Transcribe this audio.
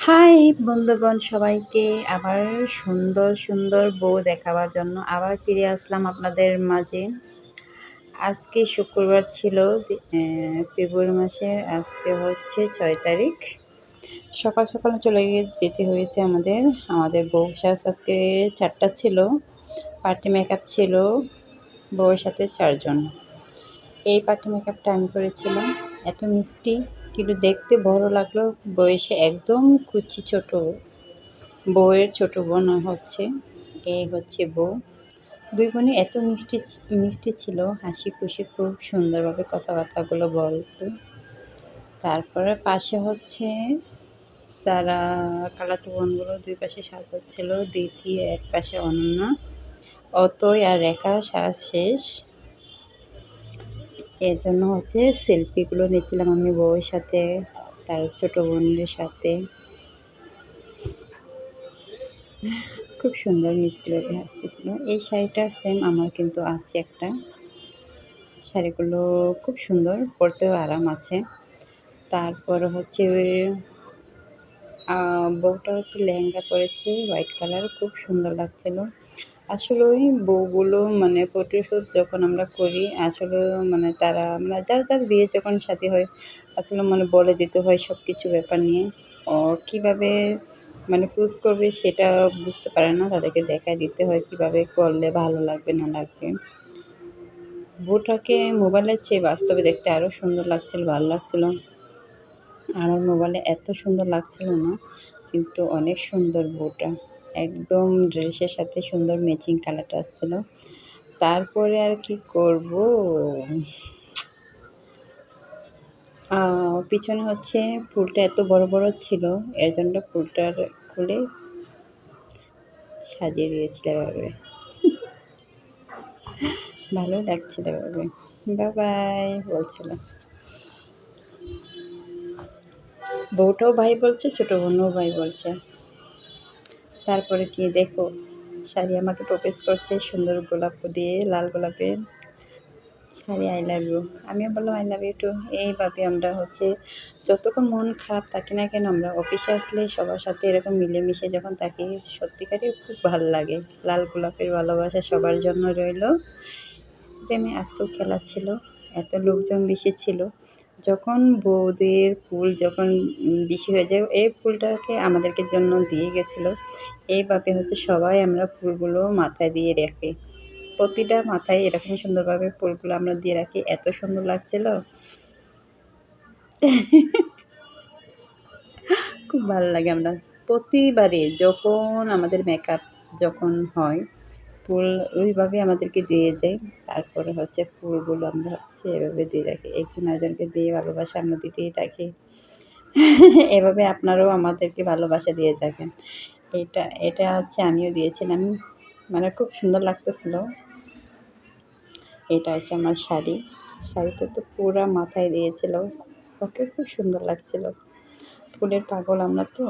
High বন্ধুগণ, সবাইকে আবার সুন্দর সুন্দর বউ দেখাবার জন্য আবার ফিরে আসলাম আপনাদের মাঝে। আজকে শুক্রবার ছিল, ফেব্রুয়ারি মাসের আজকে হচ্ছে 6 তারিখ। সকাল সকাল চলে যেতে হয়েছে আমাদের বউ সাজ আজকে 4টা ছিল। পার্টি মেকআপ ছিল বউয়ের সাথে 4 জন। এই পার্টি মেকআপটা আমি করেছিলাম। এত মিষ্টি, কিন্তু দেখতে বড় লাগলো, বয়সে একদম কুচি ছোট। বউয়ের ছোট বোন হচ্ছে, এই হচ্ছে বউ। দুই বোনই এত মিষ্টি মিষ্টি ছিল, হাসি খুশি, খুব সুন্দরভাবে কথাবার্তাগুলো বলতো। তারপরে পাশে হচ্ছে তারা খালাতো বোনগুলো দুই পাশে সাজাচ্ছিল, দিদি এক পাশে অনন্যা, অতই আর রেখা সাজ শেষ। এর জন্য হচ্ছে সেলফিগুলো নিচ্ছিলাম আমি বউয়ের সাথে, তার ছোট বোনদের সাথে। খুব সুন্দর মিষ্টিভাবে হাসতেছিল। এই শাড়িটা সেম আমার কিন্তু আছে একটা। শাড়িগুলো খুব সুন্দর, পরতেও আরাম আছে। তারপর হচ্ছে বউটা হচ্ছে লেহেঙ্গা পরেছে হোয়াইট কালার, খুব সুন্দর লাগছিল। আসলে ওই বউগুলো মানে ফটোশ্যুট যখন আমরা করি, আসলে মানে তারা যার যার বিয়ে যখন শাদী হয়, আসলে বলে দিতে হয় সব কিছু ব্যাপার নিয়ে। কীভাবে পোজ করবে সেটা বুঝতে পারে না, তাদেরকে দেখায় দিতে হয় কীভাবে করলে ভালো লাগবে না লাগবে। বউটাকে মোবাইলের চেয়ে বাস্তবে দেখতে আরও সুন্দর লাগছিল, ভালো লাগছিল। আমার মোবাইলে এত সুন্দর লাগছিল না, কিন্তু অনেক সুন্দর বউটা, একদম ড্রেসের সাথে সুন্দর ম্যাচিং কালারটা আসছিল। তারপরে আর কি করব, পিছনে হচ্ছে ফুলটা এত বড় বড় ছিল, এর জন্য ফুলটার খুলে সাজিয়ে দিয়েছিল এভাবে। ভালো লাগছিল এভাবে, বাবাই বলছিল। বউটাও ভাই বলছে, ছোটো বোনও ভাই বলছে। তারপরে কি দেখো, শাড়ি আমাকে প্রপোজ করছে সুন্দর গোলাপ দিয়ে, লাল গোলাপের শাড়ি। আই লাভ ইউ, আমিও বললাম আই লাভ ইউ টু। এইভাবে আমরা হচ্ছে যতক্ষণ মন খারাপ থাকি না কেন, আমরা অফিসে আসলে সবার সাথে এরকম মিলেমিশে যখন থাকি, সত্যিকারই খুব ভালো লাগে। লাল গোলাপের ভালোবাসা সবার জন্য রইল। স্টেডিয়ামে আজকেও খেলা ছিল, এত লোকজন বেশি ছিল। যখন বউদের ফুল যখন বেশি হয়ে যায়, এই ফুলটাকে আমাদেরকে জন্য দিয়ে গেছিলো। এইভাবে হচ্ছে সবাই আমরা ফুলগুলো মাথায় দিয়ে রাখি, প্রতিটা মাথায় এরকম সুন্দরভাবে ফুলগুলো আমরা দিয়ে রাখি। এত সুন্দর লাগছিল, খুব ভালো লাগে। আমরা প্রতিবারে যখন আমাদের মেকআপ যখন হয়, ফুল ওইভাবে আমাদেরকে দিয়ে যায়। তারপরে হচ্ছে ফুলগুলো আমরা হচ্ছে এভাবে দিয়ে রাখি, একজন আরেকজনকে দিয়ে ভালোবাসা আমরা দিতেই থাকি। এভাবে আপনারাও আমাদেরকে ভালোবাসা দিয়ে থাকেন। এটা হচ্ছে আমিও দিয়েছিলাম, খুব সুন্দর লাগতেছিল। এটা হচ্ছে আমার শাড়িতে তো পুরা মাথায় দিয়েছিল, ওকে খুব সুন্দর লাগছিল। ফুলের পাগল আমরা তো।